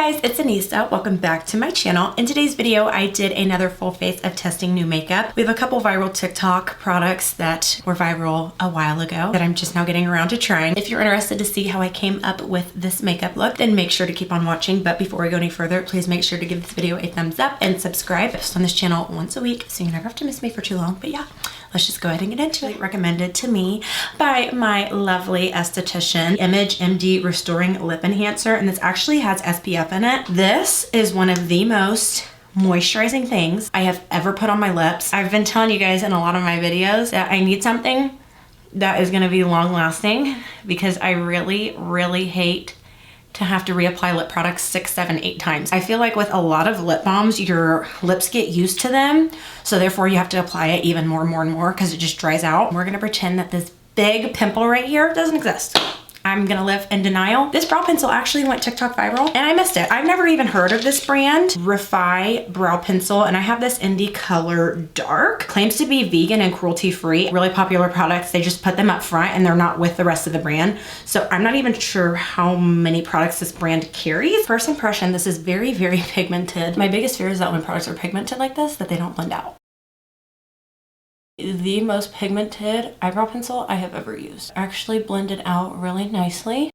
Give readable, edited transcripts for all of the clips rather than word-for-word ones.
Hi guys, it's Anisa. Welcome back to my channel. In today's video, I did another full face of testing new makeup. We have a couple viral TikTok products that were viral a while ago that I'm just now getting around to trying. If you're interested to see how I came up with this makeup look, then make sure to keep on watching. But before we go any further, please make sure to give this video a thumbs up and subscribe. I post on this channel once a week, so you never have to miss me for too long. But yeah, let's just go ahead and get into it. Recommended to me by my lovely esthetician, Image MD Restoring Lip Enhancer, and this actually has SPF in it. This is one of the most moisturizing things I have ever put on my lips. I've been telling you guys in a lot of my videos that I need something that is gonna be long lasting because I really hate to have to reapply lip products 6, 7, 8 times. I feel like with a lot of lip balms, your lips get used to them. So therefore you have to apply it even more and more because it just dries out. We're gonna pretend that this big pimple right here doesn't exist. I'm gonna live in denial. This brow pencil actually went TikTok viral and I missed it. I've never even heard of this brand, REFY brow pencil, and I have this in the color dark. Claims to be vegan and cruelty free. Really popular products. They just put them up front and they're not with the rest of the brand. So I'm not even sure how many products this brand carries. First impression, this is very pigmented. My biggest fear is that when products are pigmented like this, that they don't blend out. The most pigmented eyebrow pencil I have ever used. Actually blended out really nicely.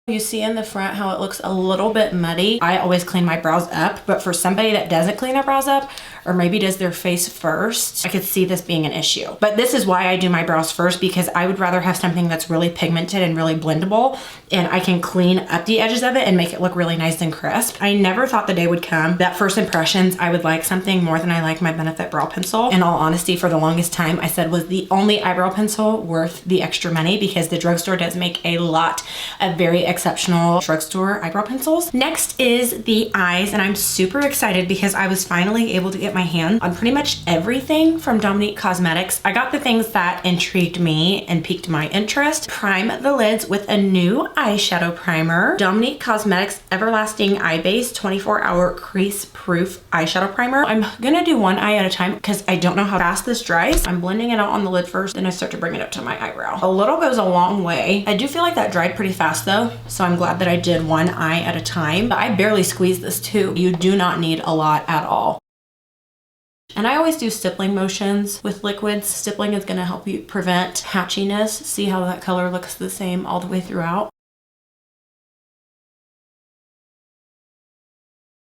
You see in the front how it looks a little bit muddy. I always clean my brows up, but for somebody that doesn't clean their brows up or maybe does their face first, I could see this being an issue. But this is why I do my brows first, because I would rather have something that's really pigmented and really blendable and I can clean up the edges of it and make it look really nice and crisp. I never thought the day would come that first impressions I would like something more than I like my Benefit brow pencil. In all honesty, for the longest time I said was the only eyebrow pencil worth the extra money because the drugstore does make a lot of very exceptional drugstore eyebrow pencils. Next is the eyes, and I'm super excited because I was finally able to get my hand on pretty much everything from Dominique Cosmetics. I got the things that intrigued me and piqued my interest. Prime the lids with a new eyeshadow primer. Dominique Cosmetics Everlasting Eye Base 24-hour crease proof eyeshadow primer. I'm gonna do one eye at a time because I don't know how fast this dries. I'm blending it out on the lid first, then I start to bring it up to my eyebrow. A little goes a long way. I do feel like that dried pretty fast though, so I'm glad that I did one eye at a time. But I barely squeezed this too. You do not need a lot at all. And I always do stippling motions with liquids. Stippling is gonna help you prevent patchiness. See how that color looks the same all the way throughout.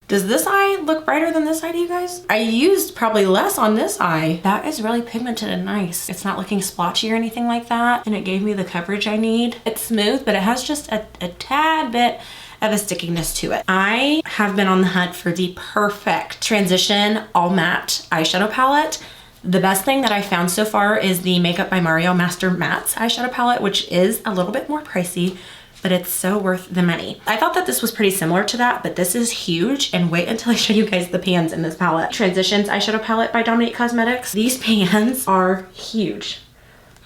Does this eye look brighter than this eye to you guys? I used probably less on this eye. That is really pigmented and nice. It's not looking splotchy or anything like that. And it gave me the coverage I need. It's smooth, but it has just a tad bit of a stickiness to it. I have been on the hunt for the perfect transition all matte eyeshadow palette. The best thing that I found so far is the Makeup by Mario Master Mattes eyeshadow palette, which is a little bit more pricey, but it's so worth the money. I thought that this was pretty similar to that, but this is huge, and wait until I show you guys the pans in this palette. Transitions eyeshadow palette by Dominique Cosmetics. These pans are huge.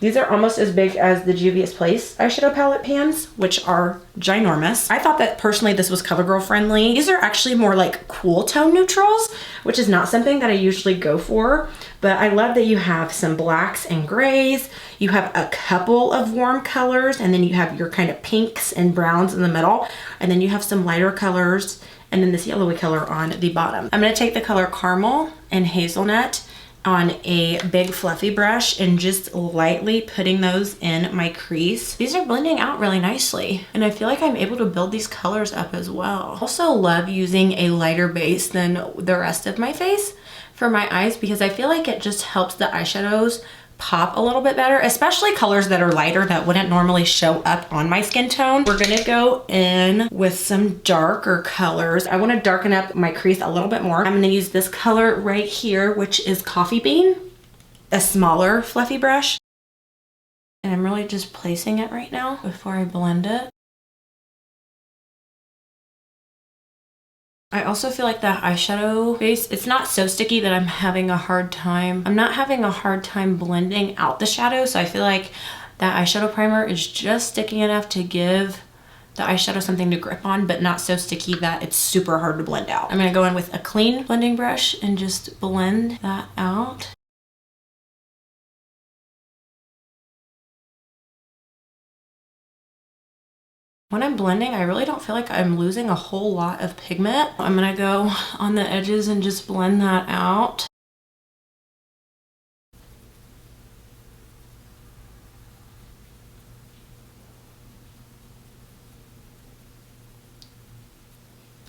These are almost as big as the Juvia's Place eyeshadow palette pans, which are ginormous. I thought that personally this was CoverGirl friendly. These are actually more like cool tone neutrals, which is not something that I usually go for, but I love that you have some blacks and grays. You have a couple of warm colors, and then you have your kind of pinks and browns in the middle, and then you have some lighter colors, and then this yellowy color on the bottom. I'm gonna take the color Caramel and Hazelnut on a big fluffy brush and just lightly putting those in my crease. These are blending out really nicely, and I feel like I'm able to build these colors up as well. Also love using a lighter base than the rest of my face for my eyes because I feel like it just helps the eyeshadows pop a little bit better, especially colors that are lighter that wouldn't normally show up on my skin tone. We're gonna go in with some darker colors. I wanna darken up my crease a little bit more. I'm gonna use this color right here, which is Coffee Bean, a smaller fluffy brush. And I'm really just placing it right now before I blend it. I also feel like that eyeshadow base, it's not so sticky that I'm not having a hard time blending out the shadow. So I feel like that eyeshadow primer is just sticky enough to give the eyeshadow something to grip on, but not so sticky that it's super hard to blend out. I'm gonna go in with a clean blending brush and just blend that out. When I'm blending, I really don't feel like I'm losing a whole lot of pigment. I'm gonna go on the edges and just blend that out.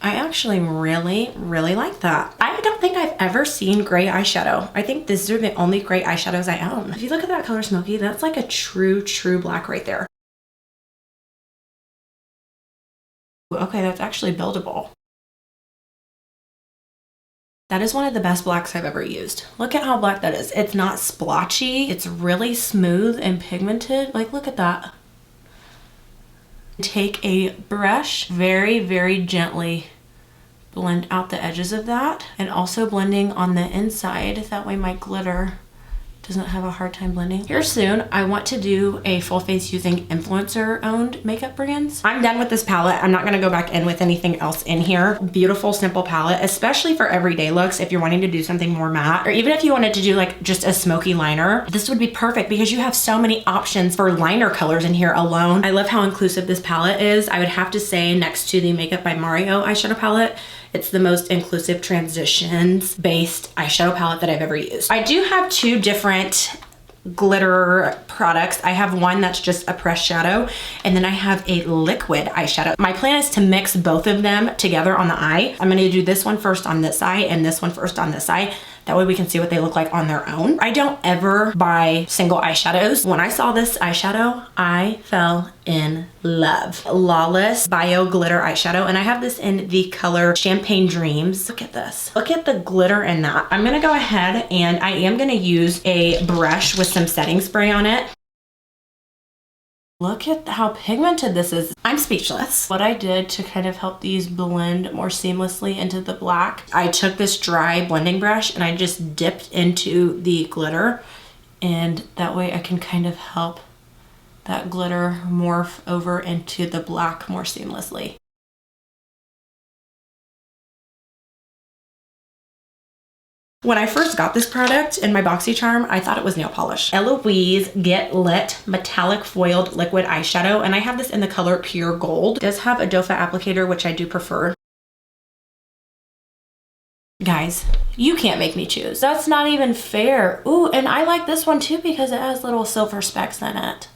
I actually really like that. I don't think I've ever seen gray eyeshadow. I think these are the only gray eyeshadows I own. If you look at that color Smoky, that's like a true black right there. Okay, that's actually buildable. That is one of the best blacks I've ever used. Look at how black that is. It's not splotchy. It's really smooth and pigmented. Like, look at that. Take a brush, very gently blend out the edges of that, and also blending on the inside. That way my glitter doesn't have a hard time blending. Here soon, I want to do a full face using influencer-owned makeup brands. I'm done with this palette. I'm not gonna go back in with anything else in here. Beautiful, simple palette, especially for everyday looks. If you're wanting to do something more matte, or even if you wanted to do like just a smoky liner, this would be perfect because you have so many options for liner colors in here alone. I love how inclusive this palette is. I would have to say, next to the Makeup by Mario eyeshadow palette, it's the most inclusive transitions based eyeshadow palette that I've ever used. I do have two different glitter products. I have one that's just a pressed shadow, and then I have a liquid eyeshadow. My plan is to mix both of them together on the eye. I'm gonna do this one first on this eye and this one first on this eye. That way we can see what they look like on their own. I don't ever buy single eyeshadows. When I saw this eyeshadow, I fell in love. Lawless Bio Glitter eyeshadow, and I have this in the color Champagne Dreams. Look at this. Look at the glitter in that. I'm gonna go ahead and I am gonna use a brush with some setting spray on it. Look at how pigmented this is. I'm speechless. What I did to kind of help these blend more seamlessly into the black, I took this dry blending brush and I just dipped into the glitter, and that way I can kind of help that glitter morph over into the black more seamlessly. When I first got this product in my BoxyCharm, I thought it was nail polish. ELOISE Get Lit Metallic Foiled Liquid Eyeshadow, and I have this in the color Pure Gold. It does have a doe foot applicator, which I do prefer. Guys, you can't make me choose. That's not even fair. Ooh, and I like this one too because it has little silver specks in it.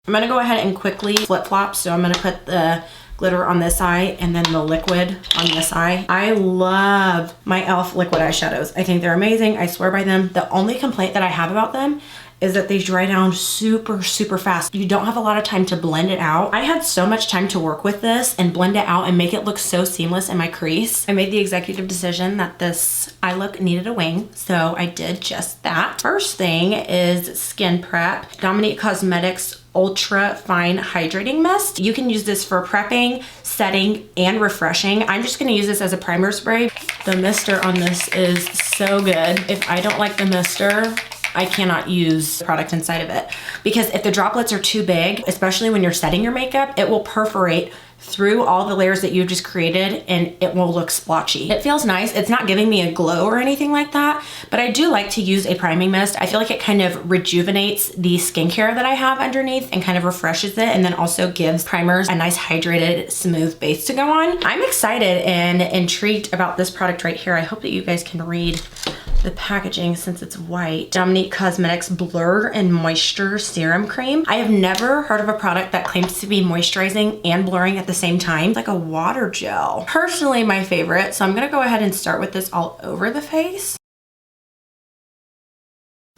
I'm gonna go ahead and quickly flip-flop. So I'm gonna put the glitter on this eye and then the liquid on this eye. I love my e.l.f. liquid eyeshadows. I think they're amazing. I swear by them. The only complaint that I have about them is that they dry down super fast. You don't have a lot of time to blend it out. I had so much time to work with this and blend it out and make it look so seamless in my crease. I made the executive decision that this eye look needed a wing, so I did just that. First thing is skin prep. Dominique Cosmetics Ultra Fine Hydrating Mist. You can use this for prepping, setting, and refreshing. I'm just gonna use this as a primer spray. The mister on this is so good. If I don't like the mister, I cannot use the product inside of it, because if the droplets are too big, especially when you're setting your makeup, it will perforate through all the layers that you just created and it will look splotchy. It feels nice. It's not giving me a glow or anything like that, but I do like to use a priming mist. I feel like it kind of rejuvenates the skincare that I have underneath and kind of refreshes it, and then also gives primers a nice hydrated, smooth base to go on. I'm excited and intrigued about this product right here. I hope that you guys can read the packaging since it's white. Dominique Cosmetics Blur and Moisture Serum Cream. I have never heard of a product that claims to be moisturizing and blurring at the same time. It's like a water gel. Personally, my favorite. So I'm gonna go ahead and start with this all over the face.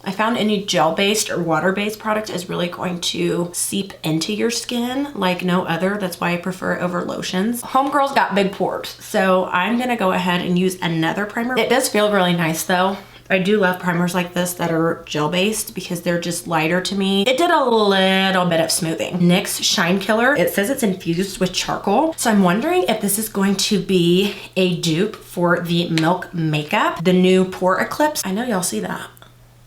I found any gel-based or water-based product is really going to seep into your skin like no other. That's why I prefer it over lotions. Homegirl's got big pores, so I'm gonna go ahead and use another primer. It does feel really nice though. I do love primers like this that are gel-based because they're just lighter to me. It did a little bit of smoothing. NYX Shine Killer. It says it's infused with charcoal. So I'm wondering if this is going to be a dupe for the Milk Makeup, the new Pore Eclipse. I know y'all see that.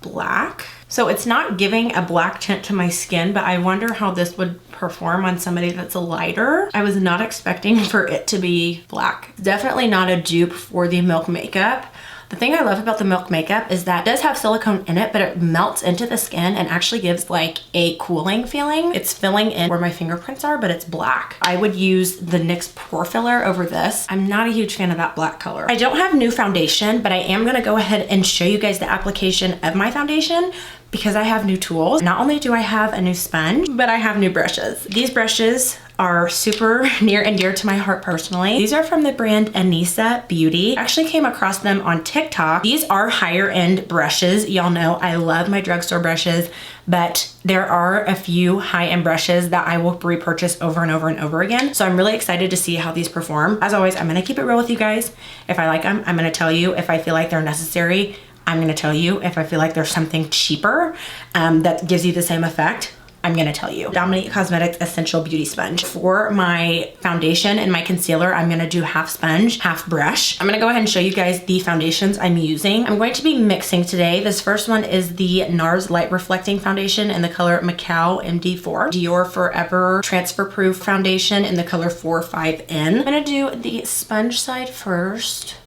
Black. So it's not giving a black tint to my skin, but I wonder how this would perform on somebody that's lighter. I was not expecting for it to be black. Definitely not a dupe for the Milk makeup. The thing I love about the Milk makeup is that it does have silicone in it, but it melts into the skin and actually gives like a cooling feeling. It's filling in where my fingerprints are, but it's black. I would use the NYX Pore Filler over this. I'm not a huge fan of that black color. I don't have new foundation, but I am gonna go ahead and show you guys the application of my foundation because I have new tools. Not only do I have a new sponge, but I have new brushes. These brushes are super near and dear to my heart personally. These are from the brand Anisa Beauty. I actually came across them on TikTok. These are higher end brushes. Y'all know I love my drugstore brushes, but there are a few high-end brushes that I will repurchase over and over and over again. So I'm really excited to see how these perform. As always, I'm gonna keep it real with you guys. If I like them, I'm gonna tell you. If I feel like they're necessary, I'm gonna tell you. If I feel like there's something cheaper that gives you the same effect, I'm gonna tell you. Dominique Cosmetics Essential Beauty Sponge. For my foundation and my concealer, I'm gonna do half sponge, half brush. I'm gonna go ahead and show you guys the foundations I'm using. I'm going to be mixing today. This first one is the NARS Light Reflecting Foundation in the color MACAO MD4. DIOR Forever Transfer Proof Foundation in the color 45N. I'm gonna do the sponge side first.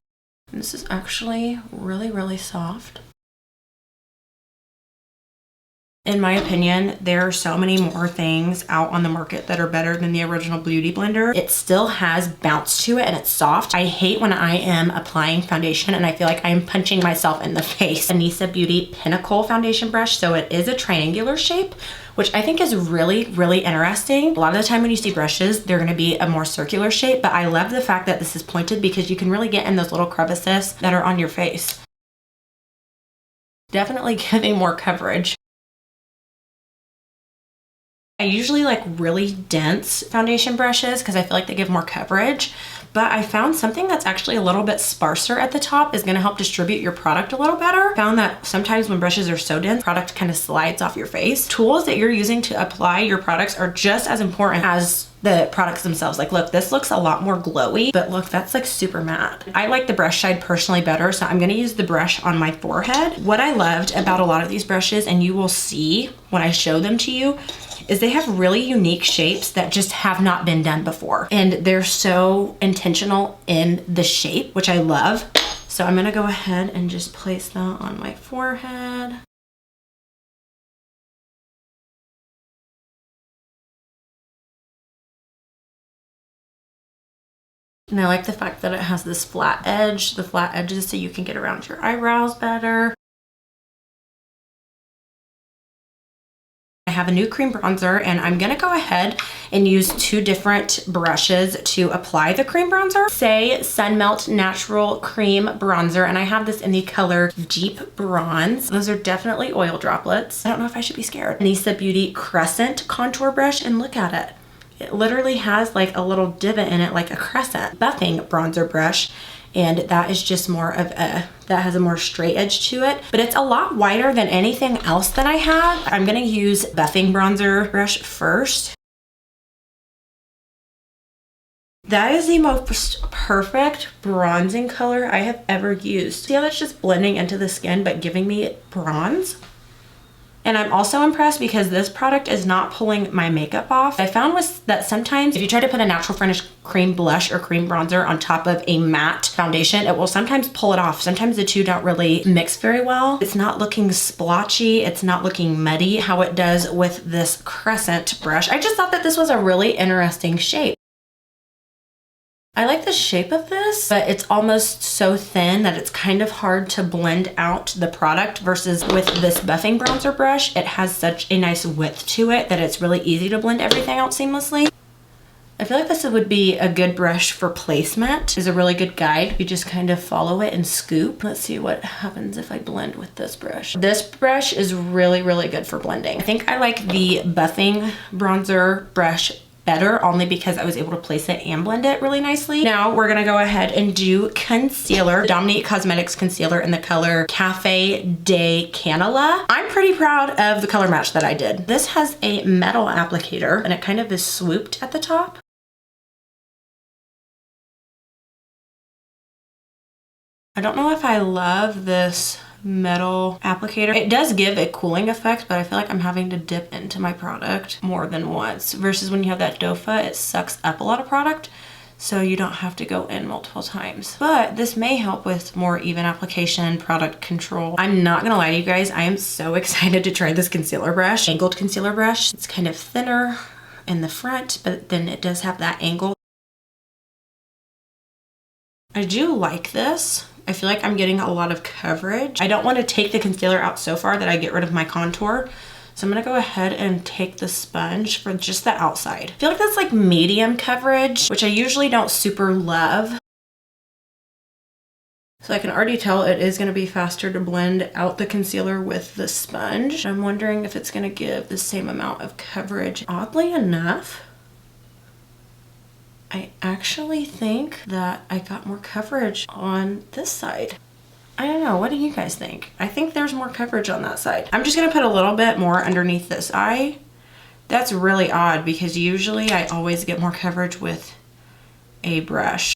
This is actually really, really soft. In my opinion, there are so many more things out on the market that are better than the original Beauty Blender. It still has bounce to it and it's soft. I hate when I am applying foundation and I feel like I'm punching myself in the face. Anisa Beauty Pinnacle foundation brush. So it is a triangular shape, which I think is really, really interesting. A lot of the time when you see brushes, they're gonna be a more circular shape, but I love the fact that this is pointed because you can really get in those little crevices that are on your face. Definitely giving more coverage. I usually like really dense foundation brushes because I feel like they give more coverage, but I found something that's actually a little bit sparser at the top is gonna help distribute your product a little better. Found that sometimes when brushes are so dense, product kind of slides off your face. Tools that you're using to apply your products are just as important as the products themselves. Like, look, this looks a lot more glowy, but look, that's like super matte. I like the brush side personally better, so I'm gonna use the brush on my forehead. What I loved about a lot of these brushes, and you will see when I show them to you, is they have really unique shapes that just have not been done before. And they're so intentional in the shape, which I love. So I'm gonna go ahead and just place that on my forehead. And I like the fact that it has this flat edge, the flat edges so you can get around your eyebrows better. I have a new cream bronzer and I'm gonna go ahead and use two different brushes to apply the cream bronzer. SAIE Sun Melt Natural Cream Bronzer, and I have this in the color Deep Bronze. Those are definitely oil droplets. I don't know if I should be scared. Anisa Beauty Crescent Contour Brush, and look at it. It literally has like a little divot in it, like a crescent. Buffing bronzer brush, and that is just more of a, that has a more straight edge to it, but it's a lot wider than anything else that I have. I'm gonna use buffing bronzer brush first. That is the most perfect bronzing color I have ever used. See how that's just blending into the skin but giving me bronze? And I'm also impressed because this product is not pulling my makeup off. I found was that sometimes if you try to put a natural finish cream blush or cream bronzer on top of a matte foundation, it will sometimes pull it off. Sometimes the two don't really mix very well. It's not looking splotchy. It's not looking muddy how it does with this Crescent brush. I just thought that this was a really interesting shape. I like the shape of this, but it's almost so thin that it's kind of hard to blend out the product versus with this buffing bronzer brush, it has such a nice width to it that it's really easy to blend everything out seamlessly. I feel like this would be a good brush for placement. It's a really good guide. You just kind of follow it and scoop. Let's see what happens if I blend with this brush. This brush is really, really good for blending. I think I like the buffing bronzer brush better only because I was able to place it and blend it really nicely. Now we're gonna go ahead and do concealer. Dominique Cosmetics concealer in the color Cafe de Canela. I'm pretty proud of the color match that I did. This has a metal applicator and it kind of is swooped at the top. I don't know if I love this metal applicator. It does give a cooling effect, but I feel like I'm having to dip into my product more than once versus when you have that dofa, it sucks up a lot of product. So you don't have to go in multiple times. But this may help with more even application, product control. I'm not gonna lie to you guys, I am so excited to try this concealer brush, angled concealer brush. It's kind of thinner in the front, but then it does have that angle. I do like this. I feel like I'm getting a lot of coverage. I don't want to take the concealer out so far that I get rid of my contour. So I'm gonna go ahead and take the sponge for just the outside. I feel like that's like medium coverage, which I usually don't super love. So I can already tell it is gonna be faster to blend out the concealer with the sponge. I'm wondering if it's gonna give the same amount of coverage. Oddly enough, I actually think that I got more coverage on this side. I don't know, what do you guys think? I think there's more coverage on that side. I'm just gonna put a little bit more underneath this eye. That's really odd because usually I always get more coverage with a brush.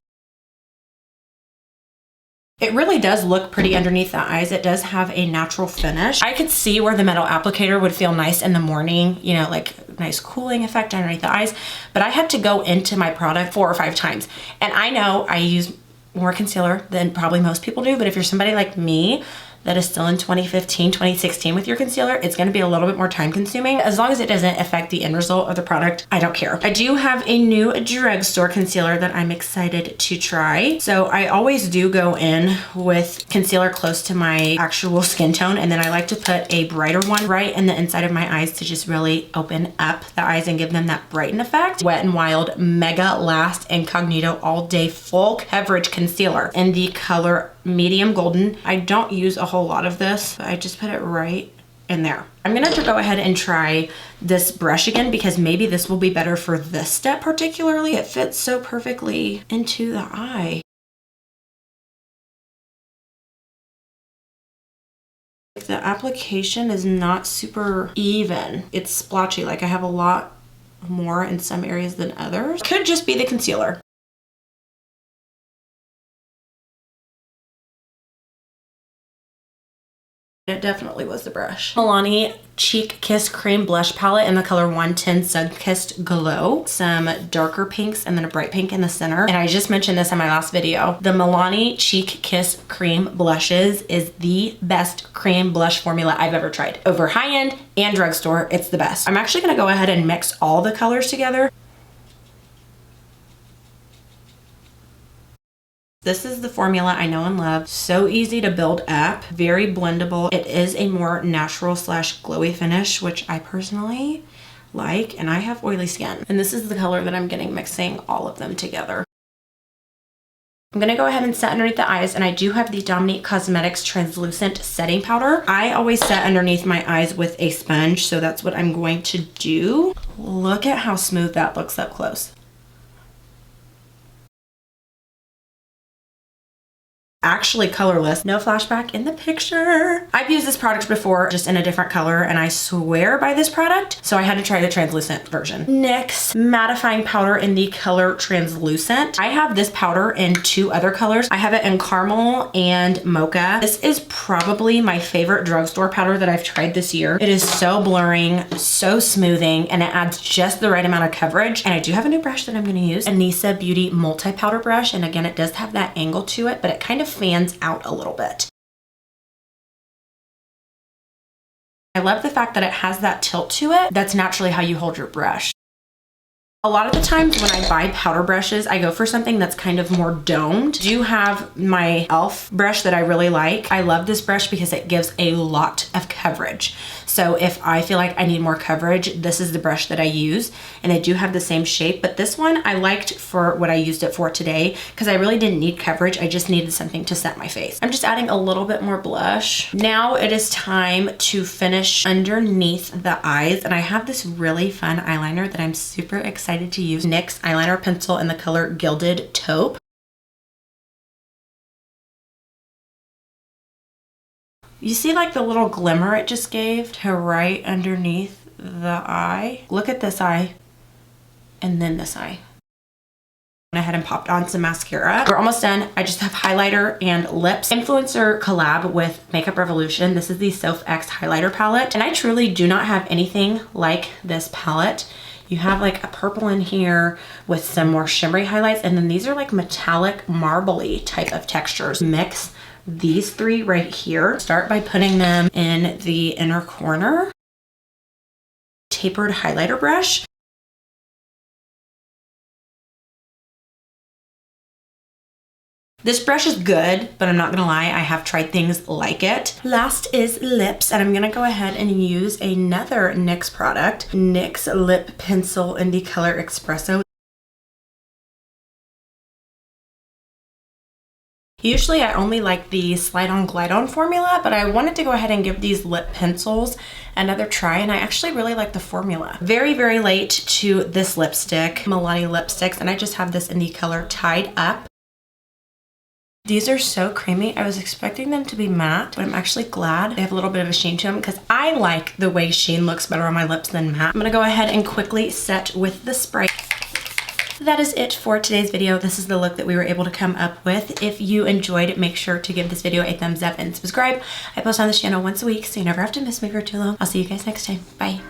It really does look pretty underneath the eyes. It does have a natural finish. I could see where the metal applicator would feel nice in the morning, you know, like nice cooling effect underneath the eyes, but I had to go into my product 4 or 5 times. And I know I use more concealer than probably most people do, but if you're somebody like me that is still in 2015, 2016 with your concealer, it's gonna be a little bit more time consuming. As long as it doesn't affect the end result of the product, I don't care. I do have a new drugstore concealer that I'm excited to try. So I always do go in with concealer close to my actual skin tone, and then I like to put a brighter one right in the inside of my eyes to just really open up the eyes and give them that brighten effect. Wet n Wild Mega Last Incognito All Day Full Coverage Concealer in the color medium golden. I don't use a whole lot of this, but I just put it right in there. I'm gonna have to go ahead and try this brush again because maybe this will be better for this step particularly. It fits so perfectly into the eye. The application is not super even. It's splotchy, like I have a lot more in some areas than others. Could just be the concealer. It definitely was the brush. Milani Cheek Kiss Cream Blush Palette in the color 110 Sun-Kissed Glow. Some darker pinks and then a bright pink in the center. And I just mentioned this in my last video. The Milani Cheek Kiss Cream Blushes is the best cream blush formula I've ever tried. Over high-end and drugstore, it's the best. I'm actually gonna go ahead and mix all the colors together. This is the formula I know and love. So easy to build up, very blendable. It is a more natural slash glowy finish, which I personally like, and I have oily skin. And this is the color that I'm getting mixing all of them together. I'm gonna go ahead and set underneath the eyes, and I do have the Dominique Cosmetics Translucent Setting Powder. I always set underneath my eyes with a sponge, so that's what I'm going to do. Look at how smooth that looks up close. Actually colorless, no flashback in the picture. I've used this product before just in a different color and I swear by this product, so I had to try the translucent version. NYX mattifying powder in the color Translucent. I have this powder in 2 other colors. I have it in caramel and mocha. This is probably my favorite drugstore powder that I've tried this year. It is so blurring, so smoothing, and it adds just the right amount of coverage. And I do have a new brush that I'm gonna use, Anisa Beauty multi-powder brush, and again it does have that angle to it, but it kind of fans out a little bit. I love the fact that it has that tilt to it. That's naturally how you hold your brush. A lot of the times when I buy powder brushes, I go for something that's kind of more domed. I do have my e.l.f. brush that I really like. I love this brush because it gives a lot of coverage. So if I feel like I need more coverage, this is the brush that I use, and they do have the same shape, but this one I liked for what I used it for today because I really didn't need coverage. I just needed something to set my face. I'm just adding a little bit more blush. Now it is time to finish underneath the eyes, and I have this really fun eyeliner that I'm super excited to use. NYX eyeliner pencil in the color Gilded Taupe. You see like the little glimmer it just gave to right underneath the eye? Look at this eye and then this eye. Went ahead and popped on some mascara. We're almost done. I just have highlighter and lips. Influencer collab with Makeup Revolution. This is the SOPH highlighter palette, and I truly do not have anything like this palette. You have like a purple in here with some more shimmery highlights, and then these are like metallic marbly type of textures. Mix these three right here. Start by putting them in the inner corner. Tapered highlighter brush. This brush is good, but I'm not gonna lie, I have tried things like it. Last is lips, and I'm gonna go ahead and use another NYX product, NYX Lip Pencil Indie Color Espresso. Usually I only like the Slide On Glide On formula, but I wanted to go ahead and give these lip pencils another try, and I actually really like the formula. Very, very late to this lipstick, Milani lipsticks, and I just have this in the color Tied Up. These are so creamy. I was expecting them to be matte, but I'm actually glad they have a little bit of a sheen to them because I like the way sheen looks better on my lips than matte. I'm gonna go ahead and quickly set with the spray. That is it for today's video. This is the look that we were able to come up with. If you enjoyed it, make sure to give this video a thumbs up and subscribe. I post on this channel once a week, so you never have to miss me for too long. I'll see you guys next time. Bye.